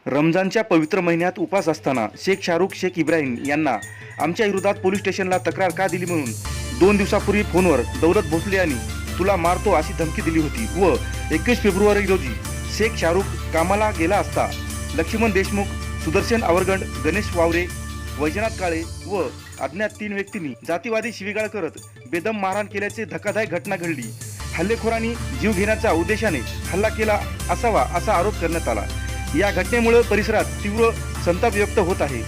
रमजानच्या पवित्र महिन्यात उपवास असताना शेख शाहरुख शेख इब्राहिम यांना आमच्या विरोधात पोलीस स्टेशनला तक्रार का दिली म्हणून 2 दिवसापूर्वी फोनवर दौलत भोसले यांनी तुला मारतो अशी धमकी दिली होती व 21 फेब्रुवारी रोजी शेख शाहरुख कामाला गेला असता लक्ष्मण देशमुख, सुदर्शन आवरगंड, गणेश वावरे, वैजनाथ काळे व अज्ञात 3 व्यक्तींनी जातीवादी शिवीगाळ करत बेदम मारहाण केल्याचे धक्कादायक घटना घडली। हल्लेखोरांनी जीव घेण्याच्या उद्देशाने हल्ला केला असावा असा आरोप करण्यात आला। या घटनेमुळे परिसरात तीव्र संताप व्यक्त होत आहे।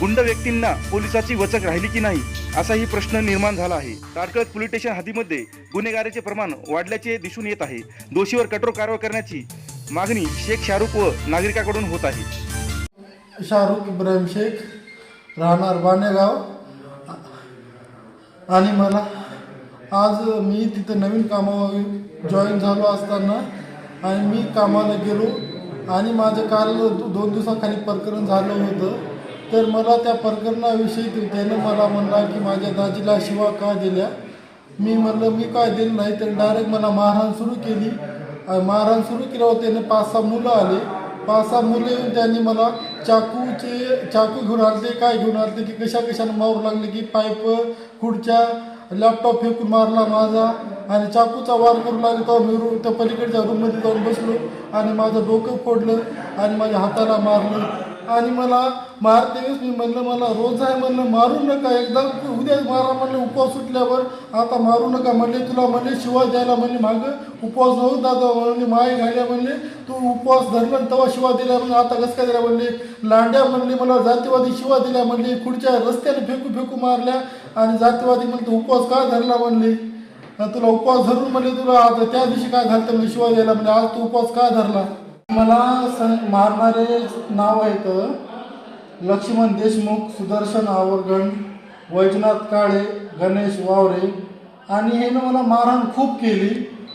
गुंड व्यक्तींना पोलिसाची वचक राहिली की नाही असाही प्रश्न निर्माण झाला आहे। तारकळत पोलीस स्टेशन हद्दीमध्ये गुन्हेगारीचे प्रमाण वाढल्याचे दिसून येत आहे। दोषीवर कठोर कारवाई करण्याची मागणी शेख शाहरुख व नागरिकांकडून होत आहे। शाहरुख इब्राहिम शेख, राहणार बाणेगाव। आणि मला आज मी तिथे नवीन कामावर जॉईन झालो असताना आणि मी कामाला गेलो आणि माझं काल 2 दिवसाखाली प्रकरण झालं होतं। तर मला त्या प्रकरणाविषयी त्यानं मला म्हणला की माझ्या दाजीला शिवा का दिल्या। मी म्हणलं मी काय दिलं नाही। तर डायरेक्ट मला मारहाण सुरू केली। मारहाण सुरू केल्यावर त्याने 5-6 मुलं आले। 5-6 मुलं येऊन त्यांनी मला चाकू घेऊन आले। काय घेऊन आले की कशानं मारू लागले की पाईप, खुर्च्या, लॅपटॉप फेकून मारला माझा आणि चाकूचा वार करू लागले। तेव्हा मी त्या पलीकडच्या रूममध्ये जाऊन बसलो आणि माझं डोकं फोडलं आणि माझ्या हाताला मारलं आणि मला मारते वेळेस मी म्हणलं मला रोज आहे म्हणलं मारू नका, एकदा उद्या मारा म्हणलं उपवास सुटल्यावर, आता मारू नका म्हणले। तुला म्हणले शिवाय द्यायला म्हणले मागं उपवास नव्हता दादा म्हणले, माय घाल्या म्हणले तू उपवास धरला तेव्हा शिवा दिला म्हणले, आता कसं काय दिला म्हणले। लांड्या म्हणले मला जातीवादी शिवा दिल्या म्हणले, खुर्च्या रस्त्याने फेकू मारल्या आणि जातीवादी म्हणले तू उपवास का धरला म्हणले, तुला उपवास धरून म्हणले तुला आता त्या दिवशी काय घालतं म्हणजे शिवा द्यायला म्हणजे आज तू उपवास का धरला। मला मारणारे नाव आहेत लक्ष्मण देशमुख, सुदर्शन आवरगंड, वैजनाथ काळे, गणेश वावरे आणि ह्यानं मला मारहाण खूप केली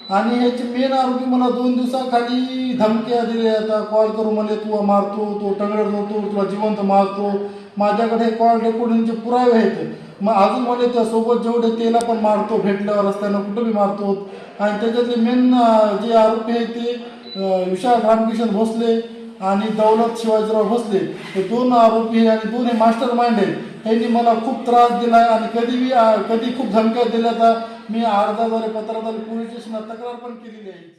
आणि ह्याचे मेन आरोपी मला 2 दिवसाखाली धमक्या दिल्या। आता कॉल करू म्हणले तू मारतो, तो टंगड होतो, तुला जिवंत मारतो। माझ्याकडे कॉल रेकॉर्डिंगचे पुरावे आहेत। मग अजून म्हणले त्यासोबत जेवढे त्याला पण मारतो, भेटल्यावर रस्त्यानं कुठं बी मारतो। आणि त्याच्यातले मेन जे आरोपी आहेत ते विशाल रामकिशन भोसले आणि दौलत शिवाजीराव भोसले हे 2 आरोपी आणि 2 हे मास्टर माइंड आहेत। यांनी मला खूप त्रास दिला आणि कधी खूप धमक्या दिल्या। तर मी अर्जाद्वारे पत्राद्वारे पोलीस स्टेशनला तक्रार पण केलेली आहे।